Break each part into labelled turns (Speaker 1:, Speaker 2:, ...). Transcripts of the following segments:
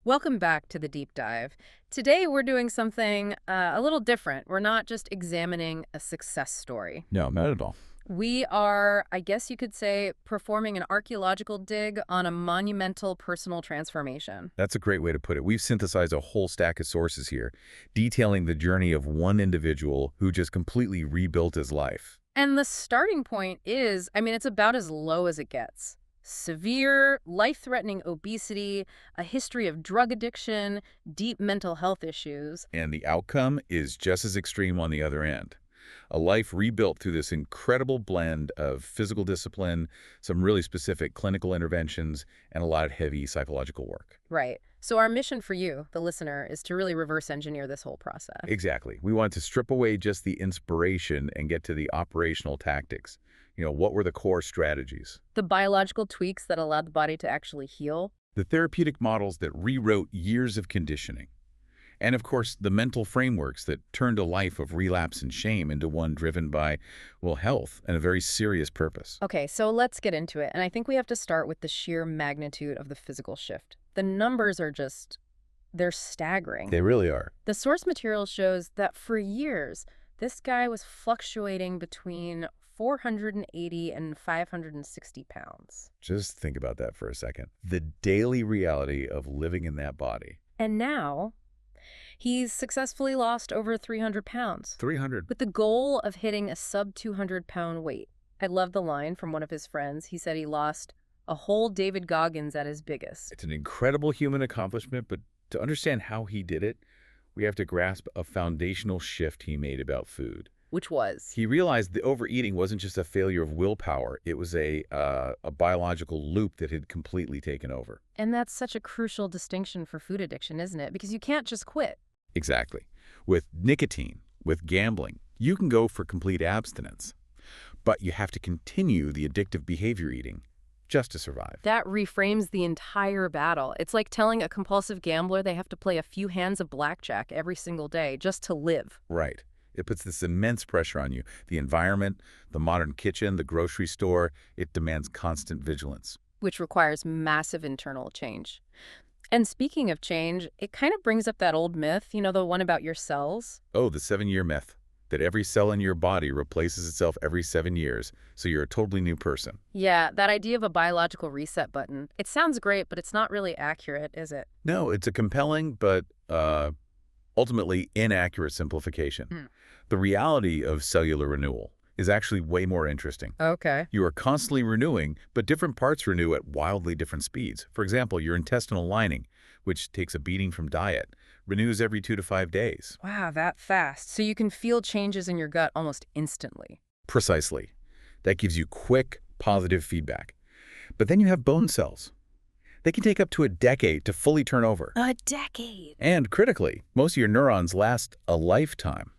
Speaker 1: Welcome back to the deep dive. Today we're doing something a little different. We're not just examining a success story.
Speaker 2: No, not at all.
Speaker 1: We are, I guess you could say, performing an archaeological dig on a monumental personal transformation.
Speaker 2: That's a great way to put it. We've synthesized a whole stack of sources here, detailing the journey of one individual who just completely rebuilt his life.
Speaker 1: And the starting point is, it's about as low as it gets. Severe, life-threatening obesity, a history of drug addiction, deep mental health issues.
Speaker 2: And the outcome is just as extreme on the other end. A life rebuilt through this incredible blend of physical discipline, some really specific clinical interventions, and a lot of heavy psychological work.
Speaker 1: Right. So our mission for you, the listener, is to really reverse engineer this whole process.
Speaker 2: Exactly. We want to strip away just the inspiration and get to the operational tactics. What were the core strategies?
Speaker 1: The biological tweaks that allowed the body to actually heal.
Speaker 2: The therapeutic models that rewrote years of conditioning. And of course, the mental frameworks that turned a life of relapse and shame into one driven by, well, health and a very serious purpose.
Speaker 1: Okay, so let's get into it. And I think we have to start with the sheer magnitude of the physical shift. The numbers are they're staggering.
Speaker 2: They really are.
Speaker 1: The source material shows that for years, this guy was fluctuating between 480 and 560 pounds.
Speaker 2: Just think about that for a second. The daily reality of living in that body.
Speaker 1: And now, he's successfully lost over 300 pounds.
Speaker 2: 300.
Speaker 1: With the goal of hitting a sub 200-pound weight. I love the line from one of his friends. He said he lost a whole David Goggins at his biggest.
Speaker 2: It's an incredible human accomplishment, but to understand how he did it, we have to grasp a foundational shift he made about food.
Speaker 1: Which was?
Speaker 2: He realized the overeating wasn't just a failure of willpower. It was a biological loop that had completely taken over.
Speaker 1: And that's such a crucial distinction for food addiction, isn't it? Because you can't just quit.
Speaker 2: Exactly. With nicotine, with gambling, you can go for complete abstinence. But you have to continue the addictive behavior eating just to survive.
Speaker 1: That reframes the entire battle. It's like telling a compulsive gambler they have to play a few hands of blackjack every single day just to live.
Speaker 2: Right. It puts this immense pressure on you. The environment, the modern kitchen, the grocery store, it demands constant vigilance.
Speaker 1: Which requires massive internal change. And speaking of change, it kind of brings up that old myth, the one about your cells.
Speaker 2: Oh, the 7-year myth, that every cell in your body replaces itself every 7 years, so you're a totally new person.
Speaker 1: Yeah, that idea of a biological reset button. It sounds great, but it's not really accurate, is it?
Speaker 2: No, it's a compelling but ultimately inaccurate simplification. The reality of cellular renewal is actually way more interesting.
Speaker 1: Okay.
Speaker 2: You are constantly renewing, but different parts renew at wildly different speeds. For example, your intestinal lining, which takes a beating from diet, renews every 2 to 5 days.
Speaker 1: Wow, that fast. So you can feel changes in your gut almost instantly.
Speaker 2: Precisely. That gives you quick, positive feedback. But then you have bone cells. They can take up to a decade to fully turn over.
Speaker 1: A decade?
Speaker 2: And critically, most of your neurons last a lifetime.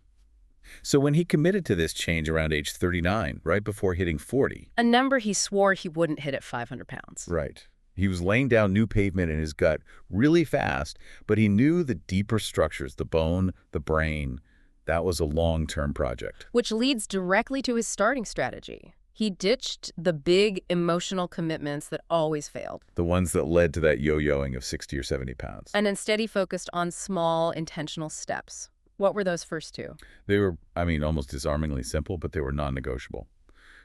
Speaker 2: So when he committed to this change around age 39, right before hitting 40.
Speaker 1: A number he swore he wouldn't hit at 500 pounds.
Speaker 2: Right. He was laying down new pavement in his gut really fast, but he knew the deeper structures, the bone, the brain, that was a long-term project.
Speaker 1: Which leads directly to his starting strategy. He ditched the big emotional commitments that always failed.
Speaker 2: The ones that led to that yo-yoing of 60 or 70 pounds.
Speaker 1: And instead he focused on small, intentional steps. What were those first two?
Speaker 2: They were, almost disarmingly simple, but they were non-negotiable.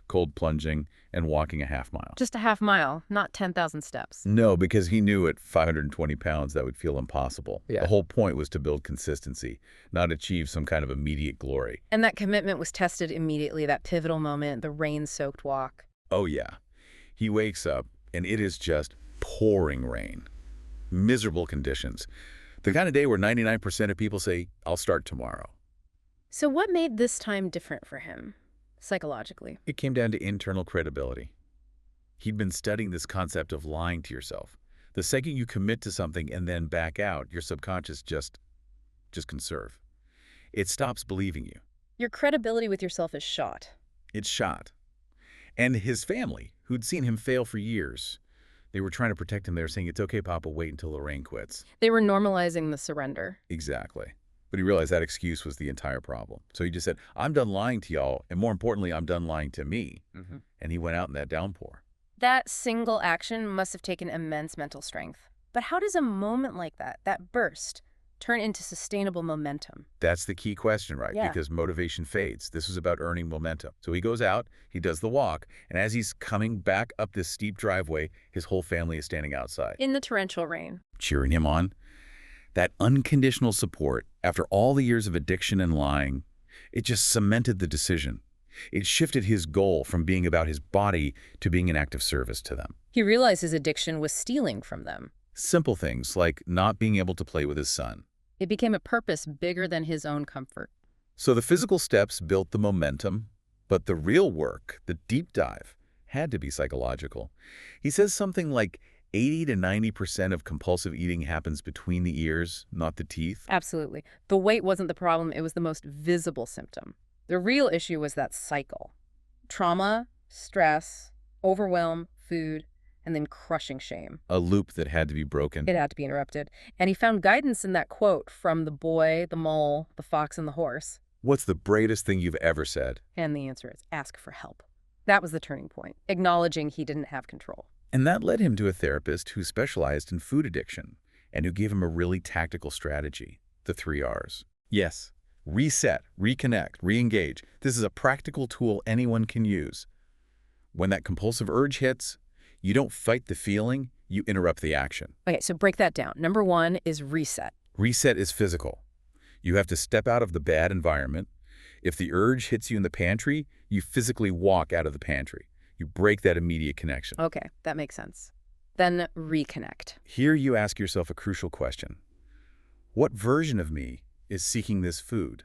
Speaker 2: Cold plunging and walking a half mile.
Speaker 1: Just a half mile, not 10,000 steps.
Speaker 2: No, because he knew at 520 pounds that would feel impossible.
Speaker 1: Yeah.
Speaker 2: The whole point was to build consistency, not achieve some kind of immediate glory.
Speaker 1: And that commitment was tested immediately, that pivotal moment, the rain-soaked walk.
Speaker 2: Oh, yeah. He wakes up, and it is just pouring rain. Miserable conditions. The kind of day where 99% of people say, I'll start tomorrow.
Speaker 1: So what made this time different for him, psychologically?
Speaker 2: It came down to internal credibility. He'd been studying this concept of lying to yourself. The second you commit to something and then back out, your subconscious just conserve. It stops believing you.
Speaker 1: Your credibility with yourself is shot.
Speaker 2: It's shot. And his family, who'd seen him fail for years, they were trying to protect him. They were saying, it's okay, Papa, wait until the rain quits.
Speaker 1: They were normalizing the surrender.
Speaker 2: Exactly. But he realized that excuse was the entire problem. So he just said, I'm done lying to y'all, and more importantly, I'm done lying to me. And he went out in that downpour.
Speaker 1: That single action must have taken immense mental strength. But how does a moment like that burst, turn into sustainable momentum?
Speaker 2: That's the key question, right?
Speaker 1: Yeah.
Speaker 2: Because motivation fades. This is about earning momentum. So he goes out, he does the walk, and as he's coming back up this steep driveway, his whole family is standing outside,
Speaker 1: In the torrential rain.
Speaker 2: cheering him on. That unconditional support, after all the years of addiction and lying, it just cemented the decision. It shifted his goal from being about his body to being an act of service to them.
Speaker 1: He realized his addiction was stealing from them.
Speaker 2: Simple things like not being able to play with his son.
Speaker 1: It became a purpose bigger than his own comfort.
Speaker 2: So the physical steps built the momentum, but the real work, the deep dive, had to be psychological. He says something like 80 to 90% of compulsive eating happens between the ears, not the teeth.
Speaker 1: Absolutely. The weight wasn't the problem, it was the most visible symptom. The real issue was that cycle. Trauma, stress, overwhelm, food, and then crushing shame.
Speaker 2: A loop that had to be broken.
Speaker 1: It had to be interrupted. And he found guidance in that quote from the boy, the mole, the fox, and the horse.
Speaker 2: What's the bravest thing you've ever said?
Speaker 1: And the answer is ask for help. That was the turning point, acknowledging he didn't have control.
Speaker 2: And that led him to a therapist who specialized in food addiction and who gave him a really tactical strategy, the 3 R's. Yes, reset, reconnect, re-engage. This is a practical tool anyone can use. When that compulsive urge hits, you don't fight the feeling, you interrupt the action.
Speaker 1: Okay, so break that down. Number 1 is reset.
Speaker 2: Reset is physical. You have to step out of the bad environment. If the urge hits you in the pantry, you physically walk out of the pantry. You break that immediate connection.
Speaker 1: Okay, that makes sense. Then reconnect.
Speaker 2: Here you ask yourself a crucial question. What version of me is seeking this food?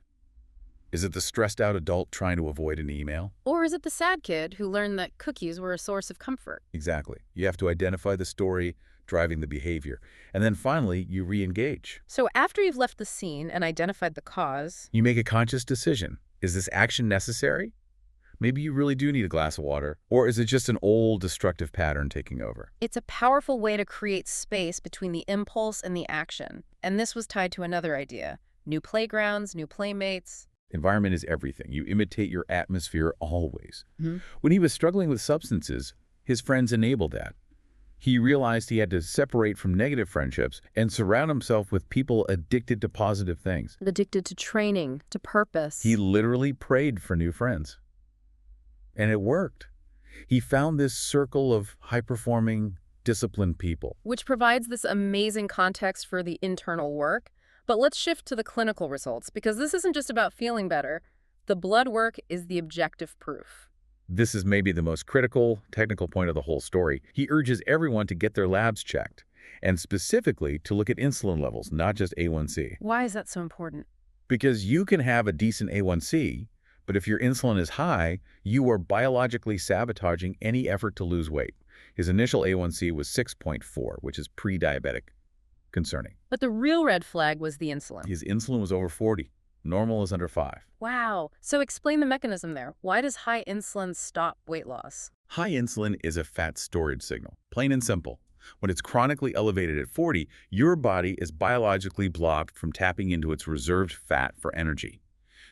Speaker 2: Is it the stressed out adult trying to avoid an email?
Speaker 1: Or is it the sad kid who learned that cookies were a source of comfort?
Speaker 2: Exactly. You have to identify the story driving the behavior. And then finally, you re-engage.
Speaker 1: So after you've left the scene and identified the cause,
Speaker 2: You make a conscious decision. Is this action necessary? Maybe you really do need a glass of water. Or is it just an old destructive pattern taking over?
Speaker 1: it's a powerful way to create space between the impulse and the action. And this was tied to another idea. New playgrounds, new playmates.
Speaker 2: Environment is everything. You imitate your atmosphere always.
Speaker 1: Mm-hmm.
Speaker 2: When he was struggling with substances, his friends enabled that. He realized he had to separate from negative friendships and surround himself with people addicted to positive things.
Speaker 1: Addicted to training, to purpose.
Speaker 2: He literally prayed for new friends. And it worked. He found this circle of high-performing, disciplined people.
Speaker 1: Which provides this amazing context for the internal work. But let's shift to the clinical results, because this isn't just about feeling better. The blood work is the objective proof.
Speaker 2: This is maybe the most critical, technical point of the whole story. He urges everyone to get their labs checked, and specifically to look at insulin levels, not just A1C.
Speaker 1: Why is that so important?
Speaker 2: Because you can have a decent A1C, but if your insulin is high, you are biologically sabotaging any effort to lose weight. His initial A1C was 6.4, which is pre-diabetic. Concerning.
Speaker 1: But the real red flag was the insulin.
Speaker 2: His insulin was over 40. Normal is under 5.
Speaker 1: Wow. So explain the mechanism there. Why does high insulin stop weight loss?
Speaker 2: High insulin is a fat storage signal, plain and simple. When it's chronically elevated at 40, your body is biologically blocked from tapping into its reserved fat for energy.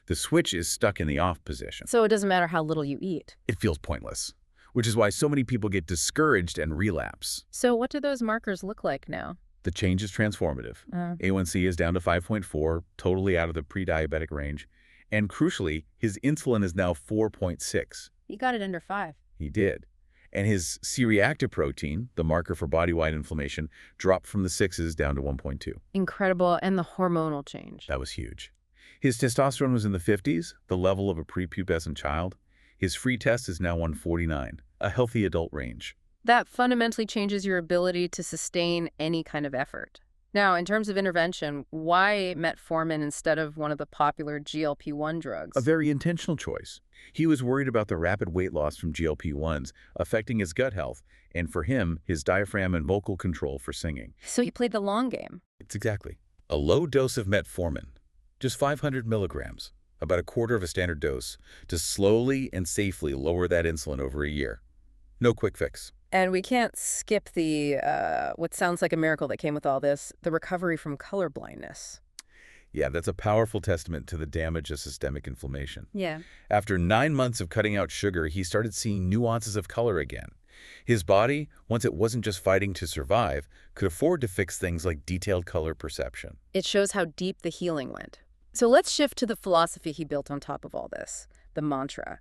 Speaker 2: The switch is stuck in the off position.
Speaker 1: So it doesn't matter how little you eat.
Speaker 2: It feels pointless, which is why so many people get discouraged and relapse.
Speaker 1: So what do those markers look like now?
Speaker 2: The change is transformative. A1C is down to 5.4, totally out of the pre-diabetic range. And crucially, his insulin is now 4.6.
Speaker 1: He got it under 5.
Speaker 2: He did. And his C-reactive protein, the marker for body-wide inflammation, dropped from the 6s down to 1.2.
Speaker 1: Incredible. And the hormonal change.
Speaker 2: That was huge. His testosterone was in the 50s, the level of a prepubescent child. His free test is now 149, a healthy adult range.
Speaker 1: That fundamentally changes your ability to sustain any kind of effort. Now, in terms of intervention, why metformin instead of one of the popular GLP-1 drugs?
Speaker 2: A very intentional choice. He was worried about the rapid weight loss from GLP-1s affecting his gut health, and for him, his diaphragm and vocal control for singing.
Speaker 1: So he played the long game.
Speaker 2: It's exactly. A low dose of metformin, just 500 milligrams, about a quarter of a standard dose, to slowly and safely lower that insulin over a year. No quick fix.
Speaker 1: And we can't skip the, what sounds like a miracle that came with all this, the recovery from color blindness.
Speaker 2: Yeah, that's a powerful testament to the damage of systemic inflammation.
Speaker 1: Yeah.
Speaker 2: After 9 months of cutting out sugar, he started seeing nuances of color again. His body, once it wasn't just fighting to survive, could afford to fix things like detailed color perception.
Speaker 1: It shows how deep the healing went. So let's shift to the philosophy he built on top of all this, the mantra.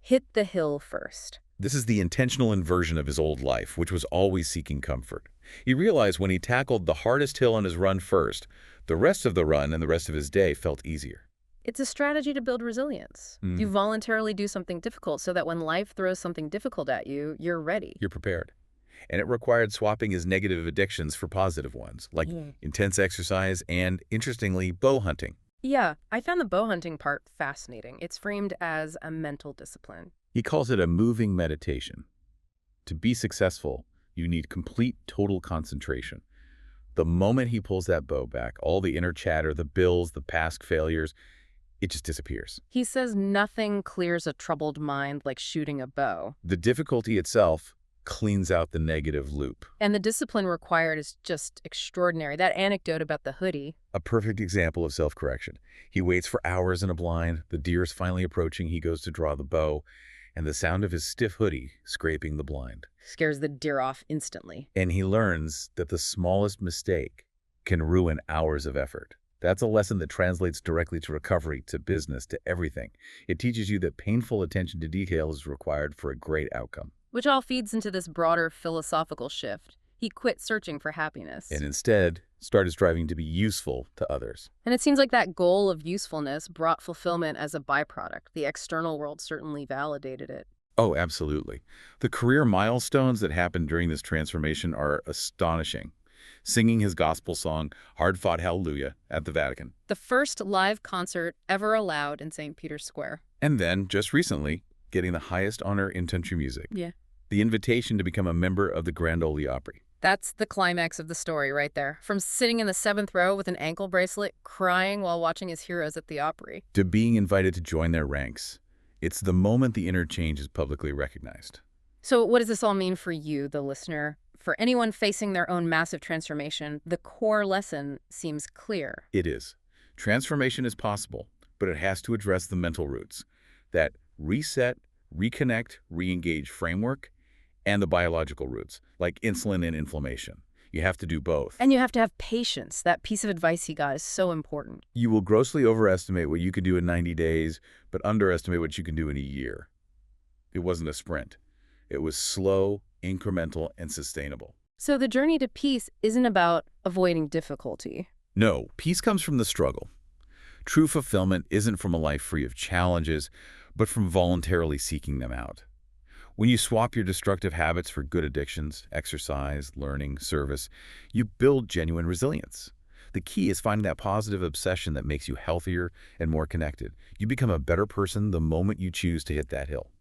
Speaker 1: Hit the hill first.
Speaker 2: This is the intentional inversion of his old life, which was always seeking comfort. He realized when he tackled the hardest hill on his run first, the rest of the run and the rest of his day felt easier.
Speaker 1: It's a strategy to build resilience. You voluntarily do something difficult so that when life throws something difficult at you, you're ready.
Speaker 2: You're prepared. And it required swapping his negative addictions for positive ones, like intense exercise and, interestingly, bow hunting.
Speaker 1: Yeah, I found the bow hunting part fascinating. It's framed as a mental discipline.
Speaker 2: He calls it a moving meditation. To be successful, you need complete, total concentration. The moment he pulls that bow back, all the inner chatter, the bills, the past failures, it just disappears.
Speaker 1: He says nothing clears a troubled mind like shooting a bow.
Speaker 2: The difficulty itself cleans out the negative loop.
Speaker 1: And the discipline required is just extraordinary. That anecdote about the hoodie.
Speaker 2: A perfect example of self-correction. He waits for hours in a blind, the deer is finally approaching, he goes to draw the bow, and the sound of his stiff hoodie scraping the blind
Speaker 1: Scares the deer off instantly.
Speaker 2: and he learns that the smallest mistake can ruin hours of effort. That's a lesson that translates directly to recovery, to business, to everything. It teaches you that painful attention to detail is required for a great outcome.
Speaker 1: Which all feeds into this broader philosophical shift. He quit searching for happiness.
Speaker 2: And instead, started striving to be useful to others.
Speaker 1: And it seems like that goal of usefulness brought fulfillment as a byproduct. The external world certainly validated it.
Speaker 2: Oh, absolutely. The career milestones that happened during this transformation are astonishing. Singing his gospel song, Hard-Fought Hallelujah, at the Vatican.
Speaker 1: The first live concert ever allowed in St. Peter's Square.
Speaker 2: And then, just recently, getting the highest honor in country music.
Speaker 1: Yeah.
Speaker 2: The invitation to become a member of the Grand Ole Opry.
Speaker 1: That's the climax of the story right there. From sitting in the 7th row with an ankle bracelet, crying while watching his heroes at the Opry.
Speaker 2: To being invited to join their ranks. It's the moment the inner change is publicly recognized.
Speaker 1: So what does this all mean for you, the listener? For anyone facing their own massive transformation, the core lesson seems clear.
Speaker 2: It is. Transformation is possible, but it has to address the mental roots. That reset, reconnect, re-engage framework, and the biological roots, like insulin and inflammation. You have to do both.
Speaker 1: And you have to have patience. That piece of advice he got is so important.
Speaker 2: You will grossly overestimate what you could do in 90 days, but underestimate what you can do in a year. It wasn't a sprint. It was slow, incremental, and sustainable.
Speaker 1: So the journey to peace isn't about avoiding difficulty.
Speaker 2: No, peace comes from the struggle. True fulfillment isn't from a life free of challenges, but from voluntarily seeking them out. When you swap your destructive habits for good addictions, exercise, learning, service, you build genuine resilience. The key is finding that positive obsession that makes you healthier and more connected. You become a better person the moment you choose to hit that hill.